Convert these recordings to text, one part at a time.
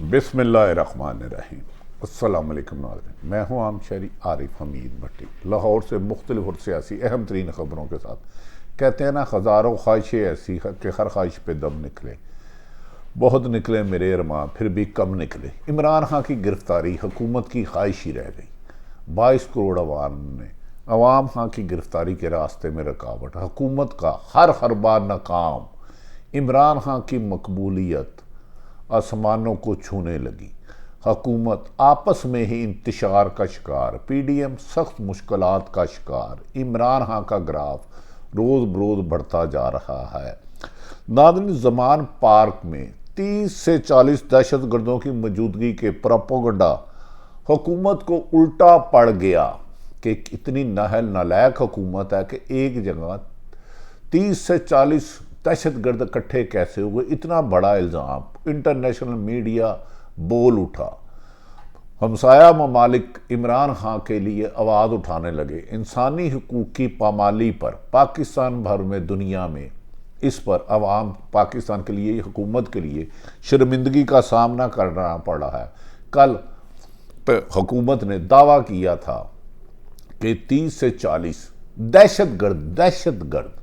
बिस्मिल्लाहिर्रहमानिर्रहीम। अस्सलाम वालेकुम नाज़रीन, मैं हूँ आम शहरी आरिफ हमीद भट्टी, लाहौर से मुख्तलिफ और सियासी अहम तरीन ख़बरों के साथ। कहते हैं ना, हज़ारों ख्वाहिशें ऐसी कि हर ख्वाहिश पे दम निकले। बहुत निकले मेरे अरमान, फिर भी कम निकले। इमरान खान की गिरफ्तारी हुकूमत की ख्वाहिश ही रह गई। 22 करोड़ अवाम खान की गिरफ्तारी के रास्ते में रुकावट, हुकूमत का हर बार नाकाम। इमरान खान की मकबूलियत आसमानों को छूने लगी। हुकूमत आपस में ही इंतशार का शिकार, पीडीएम सख्त मुश्किलात का शिकार। इमरान खान का ग्राफ रोज़ बरोज़ बढ़ता जा रहा है। नाज़रीन, ज़मान पार्क में 30 से 40 दहशत गर्दों की मौजूदगी के प्रोपेगेंडा हुकूमत को उल्टा पड़ गया कि इतनी नालायक हुकूमत है कि एक जगह 30 से 40 दहशत गर्द इकट्ठे कैसे हुए। इतना बड़ा इल्ज़ाम इंटरनेशनल मीडिया बोल उठा। हमसाया ममालिक इमरान खान के लिए आवाज़ उठाने लगे। इंसानी हुकूक की पामाली पर पाकिस्तान भर में, दुनिया में इस पर अवाम पाकिस्तान के लिए, हुकूमत के लिए शर्मिंदगी का सामना करना पड़ा है। कल हुकूमत ने दावा किया था कि 30 से 40 दहशत गर्द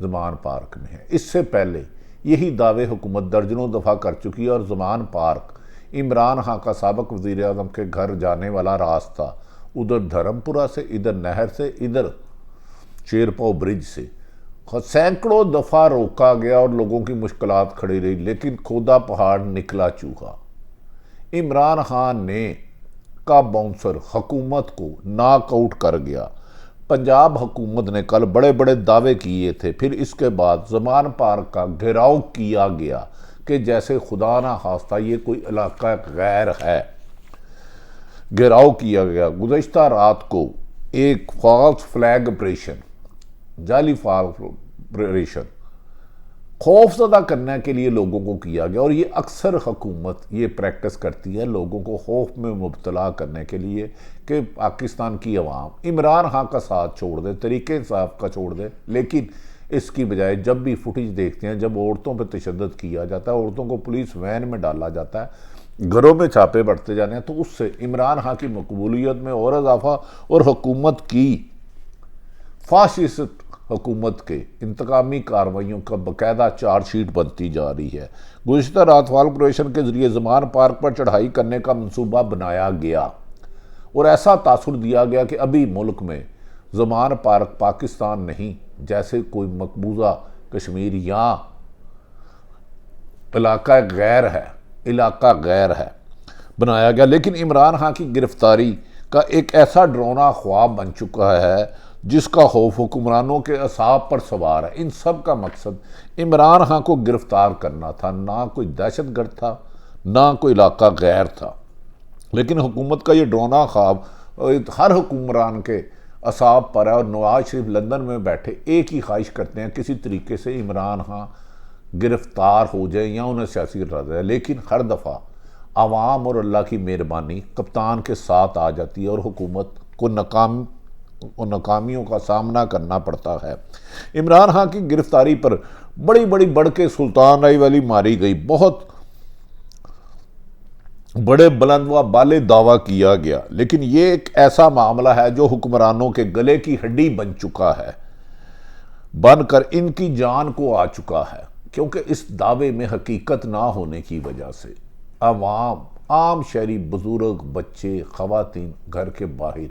ज़मान पार्क में है। इससे पहले यही दावे हुकूमत दर्जनों दफ़ा कर चुकी है और ज़मान पार्क इमरान खान का साबिक़ वज़ीर आज़म के घर जाने वाला रास्ता, उधर धर्मपुरा से, इधर नहर से, इधर शेरपाव ब्रिज से सैकड़ों दफ़ा रोका गया और लोगों की मुश्किलात खड़ी रही, लेकिन खोदा पहाड़ निकला चूहा। इमरान खान ने का बाउंसर हुकूमत को नॉकआउट कर गया। पंजाब हुकूमत ने कल बड़े बड़े दावे किए थे, फिर इसके बाद ज़मान पार्क का घेराव किया गया कि जैसे खुदा ना खास्ता ये कोई इलाका गैर है। घेराव किया गया। गुज़श्ता रात को एक फॉल्स फ्लैग ऑपरेशन, जाली फॉल्स ऑपरेशन खौफजदा करने के लिए लोगों को किया गया। और ये अक्सर हुकूमत ये प्रैक्टिस करती है, लोगों को खौफ में मुब्तला करने के लिए कि पाकिस्तान की अवाम इमरान खान का साथ छोड़ दे, तरीके इंसाफ का छोड़ दे। लेकिन इसकी बजाय जब भी फुटेज देखते हैं, जब औरतों पर तशद्दुद किया जाता है, औरतों को पुलिस वैन में डाला जाता है, घरों में छापे बढ़ते जाने हैं, तो उससे इमरान खान की मकबूलियत में और इजाफा और हुकूमत की फाशिस्ट हुकूमत के इंतकामी कार्रवाइयों का बाकायदा चार्जशीट बनती जा रही है। गुज़श्ता रात फॉल्स ऑपरेशन के जरिए ज़मान पार्क पर चढ़ाई करने का मंसूबा बनाया गया और ऐसा तासुर दिया गया कि अभी मुल्क में ज़मान पार्क पाकिस्तान नहीं, जैसे कोई मकबूजा कश्मीर या इलाका गैर है बनाया गया। लेकिन इमरान खान की गिरफ्तारी का एक ऐसा डरावना ख्वाब बन चुका है जिसका खौफ हुक्मरानों के असाब पर सवार है। इन सब का मकसद इमरान खान को गिरफ्तार करना था, ना कोई दहशत गर्द था, ना कोई इलाका गैर था। लेकिन हुकूमत का ये डरावना ख्वाब हर हुक्मरान के असाब पर है और नवाज शरीफ लंदन में बैठे एक ही ख्वाहिश करते हैं, किसी तरीके से इमरान खान गिरफ्तार हो जाए या उन्हें सियासी करार जाए। लेकिन हर दफ़ा आवाम और अल्लाह की मेहरबानी कप्तान के साथ आ जाती है और हुकूमत को नाकामियों का सामना करना पड़ता है। इमरान खान की गिरफ्तारी पर बड़ी बढ़ के सुल्तान राय वाली मारी गई। बहुत बड़े बुलंद व बाले दावा किया गया, लेकिन ये एक ऐसा मामला है जो हुक्मरानों के गले की हड्डी बन चुका है, बनकर इनकी जान को आ चुका है। क्योंकि इस दावे में हकीकत ना होने की वजह से अवाम, आम शहरी, बुजुर्ग, बच्चे, खवातीन घर के बाहर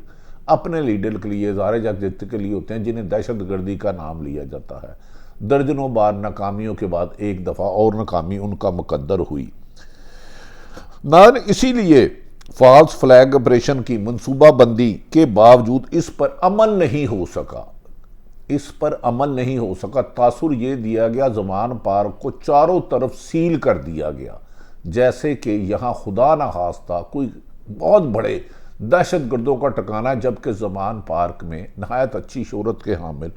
अपने लीडर के लिए, ज़ारे जगजित के लिए होते हैं, जिन्हें दहशत गर्दी का नाम लिया जाता है। दर्जनों बार नाकामियों के बाद एक दफ़ा और नाकामी उनका मुकद्दर हुई। इसीलिए फॉल्स फ्लैग ऑपरेशन की मनसूबाबंदी के बावजूद इस पर अमल नहीं हो सका। तासुर ये दिया गया, ज़मान पार्क को चारों तरफ सील कर दिया गया, जैसे कि यहाँ खुदा न खास्ता कोई बहुत बड़े दहशत गर्दों का ठिकाना है। जबकि ज़मान पार्क में नहायत अच्छी शोहरत के हामिल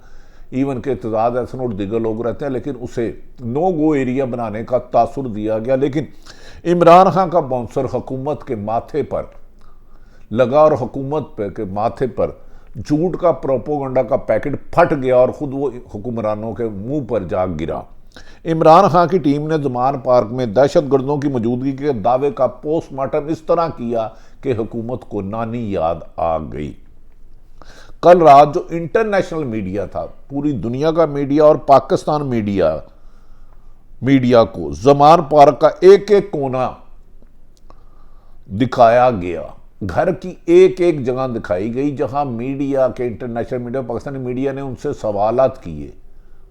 इवन के एतजाज़ एहसन और दीगर लोग रहते हैं, लेकिन उसे नो गो एरिया बनाने का तासुर दिया गया। लेकिन इमरान खान का बाउंसर हुकूमत के माथे पर लगा और हुकूमत के माथे पर झूठ का प्रोपोगंडा का पैकेट फट गया और ख़ुद वो हुक्मरानों के मुंह पर जा गिरा। इमरान खान की टीम ने ज़मान पार्क में दहशतगर्दों की मौजूदगी के दावे का पोस्टमार्टम इस तरह किया कि हुकूमत को नानी याद आ गई। कल रात जो इंटरनेशनल मीडिया था, पूरी दुनिया का मीडिया और पाकिस्तान मीडिया को ज़मान पार्क का एक एक कोना दिखाया गया। घर की एक एक जगह दिखाई गई जहां मीडिया के, इंटरनेशनल मीडिया, पाकिस्तानी मीडिया ने उनसे सवालात किए,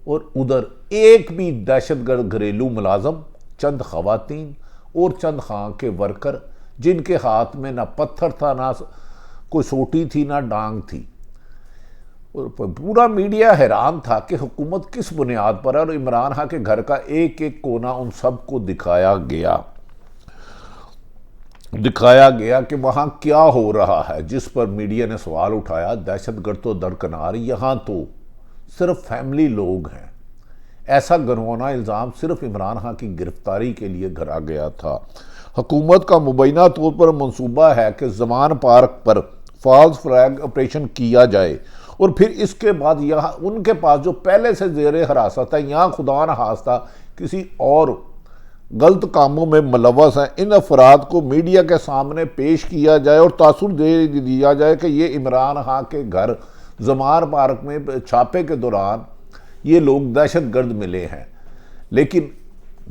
और उधर एक भी दहशतगर्द घरेलू मुलाजम, चंद खवातीन और चंद खां के वर्कर जिनके हाथ में ना पत्थर था, ना कोई सोटी थी, ना डांग थी। और पूरा मीडिया हैरान था कि हुकूमत किस बुनियाद पर है, और इमरान खान के घर का एक एक कोना उन सबको दिखाया गया कि वहां क्या हो रहा है। जिस पर मीडिया ने सवाल उठाया, दहशतगर्द तो दरकिनार, यहां तो सिर्फ फैमिली लोग हैं। ऐसा गनवाना इल्ज़ाम सिर्फ इमरान खान की गिरफ्तारी के लिए घड़ा गया था। हुकूमत का मुबैना तौर पर मंसूबा है कि ज़मान पार्क पर फॉल्स फ्लैग ऑपरेशन किया जाए, और फिर इसके बाद यहाँ उनके पास जो पहले से ज़ेरे हिरासत है, यहाँ खुदा न खास्ता किसी और गलत कामों में मुलव्वस हैं, इन अफराद को मीडिया के सामने पेश किया जाए और तासुर दे दिया जाए कि ये इमरान खान के घर ज़मान पार्क में छापे के दौरान ये लोग दहशतगर्द मिले हैं। लेकिन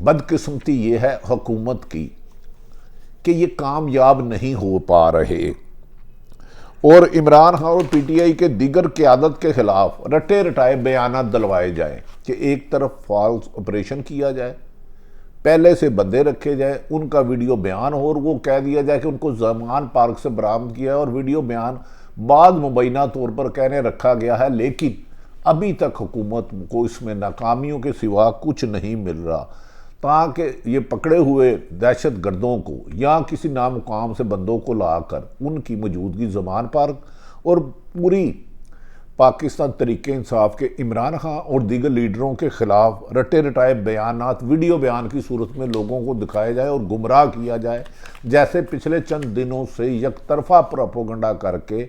बदकिस्मती ये है हुकूमत की कि ये कामयाब नहीं हो पा रहे, और इमरान खान और पीटीआई के दीगर क़यादत के खिलाफ रटे रटाए बयानात दिलवाए जाए कि एक तरफ फॉल्स ऑपरेशन किया जाए, पहले से बंदे रखे जाए, उनका वीडियो बयान हो और वो कह दिया जाए कि उनको ज़मान पार्क से बरामद किया है, और वीडियो बयान बाद मुबैना तौर पर कहने रखा गया है। लेकिन अभी तक हुकूमत को इसमें नाकामियों के सिवा कुछ नहीं मिल रहा, ताकि ये पकड़े हुए दहशतगर्दों को या किसी नामुकाम से बंदों को लाकर उनकी मौजूदगी ज़मान पार्क और पूरी पाकिस्तान तरीके इंसाफ के इमरान खान और दीगर लीडरों के खिलाफ रटे रटाए बयानात वीडियो बयान की सूरत में लोगों को दिखाया जाए और गुमराह किया जाए, जैसे पिछले चंद दिनों से यकतरफा प्रोपेगेंडा करके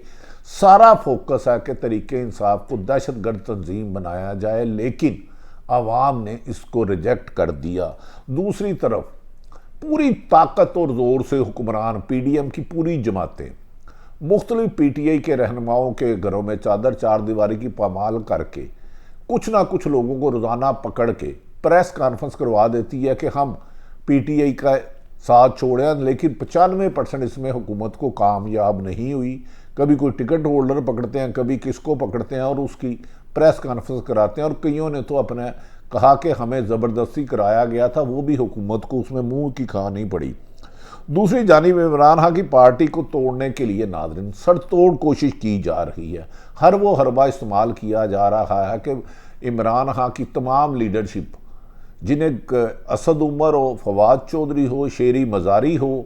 सारा फोकस है कि तरीके इंसाफ को दहशतगर्द तंजीम बनाया जाए। लेकिन आवाम ने इसको रिजेक्ट कर दिया। दूसरी तरफ पूरी ताकत और ज़ोर से हुक्मरान पीडीएम की पूरी जमातें मुख्तलिफ पीटीआई के रहनुमाओं के घरों में चादर चार दीवारी की पामाल करके कुछ ना कुछ लोगों को रोज़ाना पकड़ के प्रेस कॉन्फ्रेंस करवा देती है कि हम पीटीआई का साथ छोड़ें, लेकिन 95% इसमें हुकूमत को कामयाब नहीं हुई। कभी कोई टिकट होल्डर पकड़ते हैं, कभी किसको पकड़ते हैं और उसकी प्रेस कॉन्फ्रेंस कराते हैं, और कईयों ने तो अपने कहा कि हमें ज़बरदस्ती कराया गया था, वो भी हुकूमत को उसमें मुंह की खानी पड़ी। दूसरी जानिब इमरान खान की पार्टी को तोड़ने के लिए नाज़रीन सरतोड़ कोशिश की जा रही है। हर वो हरबा इस्तेमाल किया जा रहा है कि इमरान खान की तमाम लीडरशिप, जिन्हें असद उमर हो, फवाद चौधरी हो, शेरी मज़ारी हो,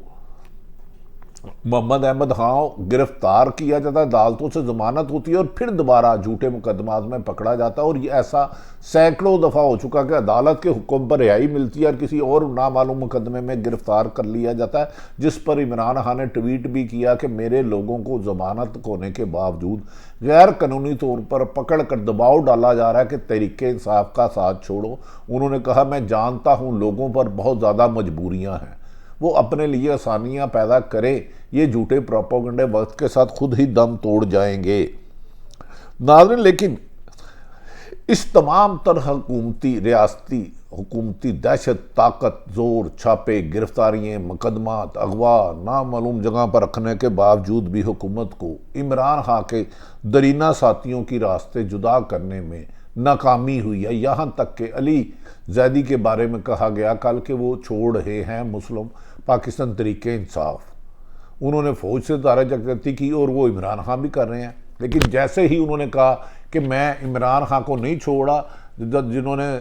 मोहम्मद अहमद खां हो, गिरफ्तार किया जाता है, अदालतों से जमानत होती है और फिर दोबारा झूठे मुकदमात में पकड़ा जाता है। और ये ऐसा सैकड़ों दफ़ा हो चुका कि अदालत के हुक्म पर रिहाई मिलती है और किसी और नामालूम मुकदमे में गिरफ्तार कर लिया जाता है, जिस पर इमरान खान ने ट्वीट भी किया कि मेरे लोगों को जमानत होने के बावजूद गैर कानूनी तौर पर पकड़ कर दबाव डाला जा रहा है कि तहरीक इंसाफ का साथ छोड़ो। उन्होंने कहा, मैं जानता हूँ लोगों पर बहुत ज़्यादा मजबूरियाँ हैं, वो अपने लिए आसानियां पैदा करें, ये झूठे प्रोपेगेंडे वक्त के साथ खुद ही दम तोड़ जाएंगे। नाज़रीन, लेकिन इस तमाम तरह रियासती हुकूमती दहशत, ताकत, जोर, छापे, गिरफ्तारियाँ, मुकदमात, अगवा, नामालूम जगह पर रखने के बावजूद भी हुकूमत को इमरान खान के दरीना साथियों की रास्ते जुदा करने में नाकामी हुई है। यहाँ तक कि अली जैदी के बारे में कहा गया कल कि वो छोड़ रहे हैं मुस्लिम पाकिस्तान तरीके इंसाफ। उन्होंने फ़ौज से दाराजगती की और वो इमरान खान भी कर रहे हैं। लेकिन जैसे ही उन्होंने कहा कि मैं इमरान खान को नहीं छोड़ा, जिन्होंने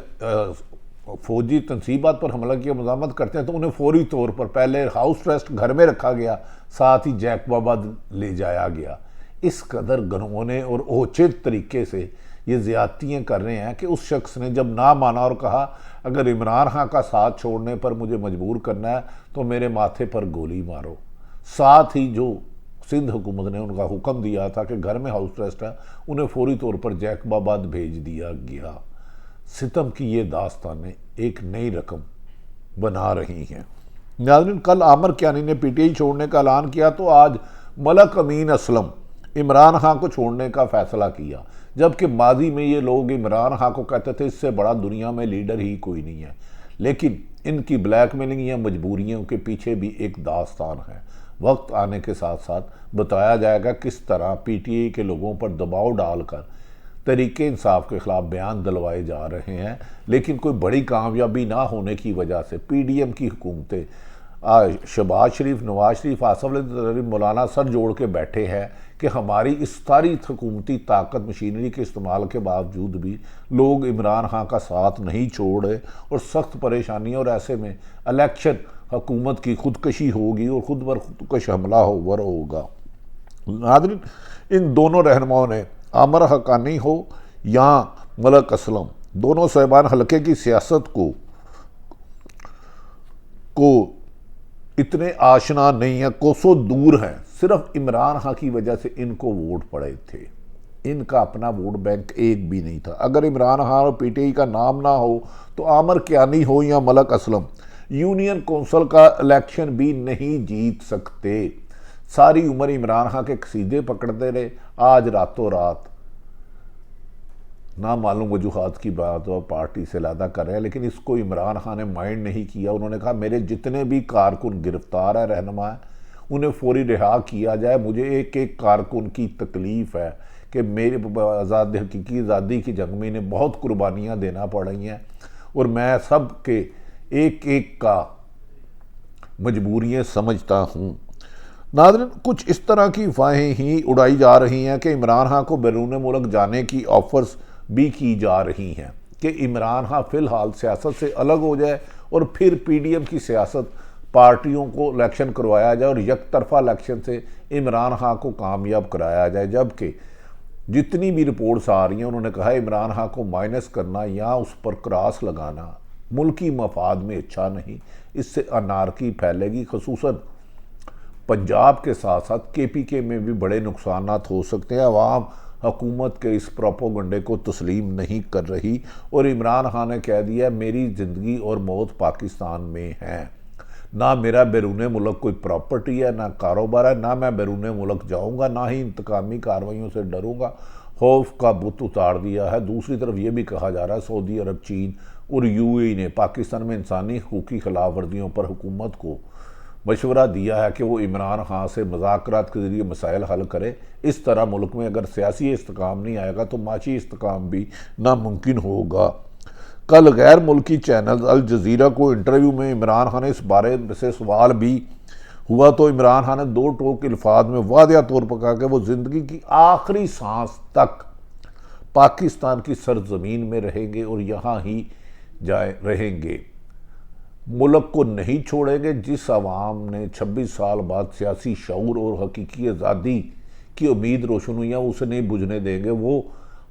फ़ौजी तनसीबात पर हमला किया, मज़ामत करते हैं, तो उन्हें फौरी तौर पर पहले हाउस अरेस्ट घर में रखा गया, साथ ही जैकबाबाद ले जाया गया। इस कदर गनौने और ओचित तरीके से ये ज़्यादतियाँ कर रहे हैं कि उस शख्स ने जब ना माना और कहा अगर इमरान खान का साथ छोड़ने पर मुझे मजबूर करना है तो मेरे माथे पर गोली मारो। साथ ही जो सिंध हुकूमत ने उनका हुक्म दिया था कि घर में हाउस अरेस्ट है, उन्हें फौरी तौर पर जैकबाबाद भेज दिया गया। सितम की ये दास्तानें एक नई रकम बना रही हैं। नाज़रीन, कल आमिर कियानी ने पीटीआई छोड़ने का ऐलान किया तो आज मलक अमीन असलम इमरान खान को छोड़ने का फैसला किया, जबकि माजी में ये लोग इमरान खान को कहते थे इससे बड़ा दुनिया में लीडर ही कोई नहीं है। लेकिन इनकी ब्लैकमेलिंग या मजबूरियों के पीछे भी एक दास्तान है। वक्त आने के साथ साथ बताया जाएगा किस तरह पीटीआई के लोगों पर दबाव डालकर तरीके इंसाफ के खिलाफ बयान दिलवाए जा रहे हैं। लेकिन कोई बड़ी कामयाबी ना होने की वजह से पीडीएम की हुकूमतें शहबाज शरीफ, नवाज शरीफ, आसफ अली मौलाना सर जोड़ के बैठे हैं कि हमारी इस सारी हुकूमती ताकत मशीनरी के इस्तेमाल के बावजूद भी लोग इमरान खान का साथ नहीं छोड़े और सख्त परेशानी, और ऐसे में इलेक्शन हुकूमत की खुदकशी होगी और खुद पर खुदकश हमला होगा। नाज़रीन, इन दोनों रहनुमाओं ने आमिर हक्कानी हो या मलक असलम, दोनों साहिबान हल्के की सियासत को इतने आशना नहीं है, कोसों दूर हैं। सिर्फ इमरान खान की वजह से इनको वोट पड़े थे, इनका अपना वोट बैंक एक भी नहीं था। अगर इमरान खान और पीटीआई का नाम ना हो तो आमिर कियानी हो या मलक असलम यूनियन कौंसिल का इलेक्शन भी नहीं जीत सकते। सारी उम्र इमरान खान के कसीदे पकड़ते रहे, आज रातों रात ना मालूम वजूहात की बात और पार्टी से लादा कर रहे हैं। लेकिन इसको इमरान खान ने माइंड नहीं किया। उन्होंने कहा मेरे जितने भी कारकुन गिरफ्तार है, रहनुमा है, उन्हें फौरी रिहा किया जाए। मुझे एक एक कारकुन की तकलीफ़ है कि मेरे हकीकी आज़ादी की जंग में इन्हें बहुत कुर्बानियाँ देना पड़ रही हैं और मैं सब के एक एक का मजबूरियाँ समझता हूँ। नाज़रीन, कुछ इस तरह की अफवाहें ही उड़ाई जा रही हैं कि इमरान खान को बैरून मुल्क जाने की ऑफर्स भी की जा रही हैं कि इमरान खान फ़िलहाल सियासत से अलग हो जाए और फिर पीडीएम की सियासत पार्टियों को इलेक्शन करवाया जाए और यकतरफा इलेक्शन से इमरान खान को कामयाब कराया जाए। जबकि जितनी भी रिपोर्ट्स आ रही हैं, उन्होंने कहा इमरान खान को माइनस करना या उस पर क्रॉस लगाना मुल्की मफाद में अच्छा नहीं, इससे अनारकी फैलेगी। खसूसन पंजाब के साथ साथ केपीके में भी बड़े नुकसान हो सकते हैं। अवाम हुकूमत के इस प्रोपोगंडे को तस्लीम नहीं कर रही और इमरान खान ने कह दिया मेरी ज़िंदगी और मौत पाकिस्तान में है, ना मेरा बैरून मुल्क कोई प्रॉपर्टी है, ना कारोबार है, ना मैं बैरून मुल्क जाऊंगा, ना ही इंतकामी कार्रवाइयों से डरूंगा। खौफ का बुत उतार दिया है। दूसरी तरफ ये भी कहा जा रहा है सऊदी अरब, चीन और यूएई ने पाकिस्तान में इंसानी हकूक़ की खिलाफ वर्जियों पर हुकूमत को मशवरा दिया है कि वो इमरान खान से मुज़ाकरात के ज़रिए मसाइल हल करे। इस तरह मुल्क में अगर सियासी इस्तेकाम नहीं आएगा तो माशी इस्तेकाम भी नामुमकिन होगा। कल गैर मुल्की चैनल अल जज़ीरा को इंटरव्यू में इमरान खान ने इस बारे से सवाल भी हुआ तो इमरान खान ने दो टोक अल्फाज में वादिया तौर पर कहा कि वो ज़िंदगी की आखिरी सांस तक पाकिस्तान की सरजमीन में रहेंगे और यहाँ ही रहेंगे, मुल्क को नहीं छोड़ेंगे। जिस आवाम ने 26 साल बाद सियासी शऊर और हकीकी आज़ादी की उम्मीद रोशन हुई है उसे नहीं बुझने देंगे। वो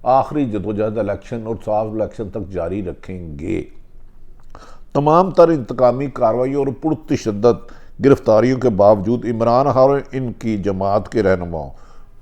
आखिरी जदोजहद इलेक्शन और साफ इलेक्शन तक जारी रखेंगे। तमाम तर इंतकामी कार्रवाई और पुरतशद्दद गिरफ्तारियों के बावजूद इमरान खान और इनकी जमात के रहनुमा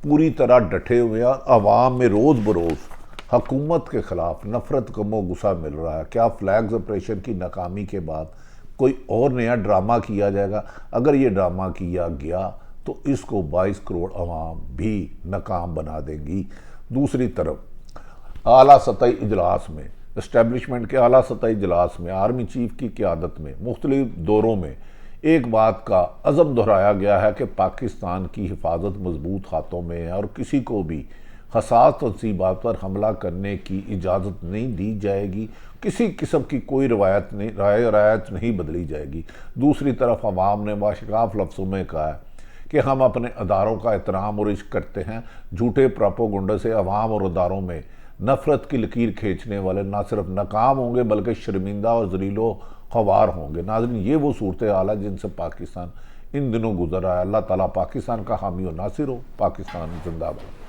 पूरी तरह डटे हुए हैं। आवाम में रोज़ बरोज़ हुकूमत के ख़िलाफ़ नफ़रत कमो गुस्सा मिल रहा है। क्या फ्लैग्स ऑपरेशन की नाकामी के बाद कोई और नया ड्रामा किया जाएगा? अगर ये ड्रामा किया गया तो इसको 22 करोड़ अवाम भी नाकाम बना देंगी। दूसरी तरफ आला सतही इजलास में, इस्टेब्लिशमेंट के आला सतही इजलास में आर्मी चीफ की क़यादत में मुख्तलिफ दौरों में एक बात का अज़म दोहराया गया है कि पाकिस्तान की हिफाजत मजबूत हाथों में है और किसी को भी हसास तनसीबात पर हमला करने की इजाज़त नहीं दी जाएगी। किसी किस्म की कोई रिवायत नहीं बदली जाएगी। दूसरी तरफ अवाम ने बाशिकाफ लफ्ज़ों में कहा है कि हम अपने अदारों का एहतराम और इश्क करते हैं। झूठे प्रोपोगंडे से अवाम और अदारों में नफ़रत की लकीर खींचने वाले न सिर्फ नाकाम होंगे बल्कि शर्मिंदा और ज़लीलो ख्वार होंगे। नाज़रीन, ये वो सूरत हाल है जिनसे पाकिस्तान इन दिनों गुजर रहा है। अल्लाह ताला पाकिस्तान का हामी और नासिर हो। पाकिस्तान जिंदाबाद।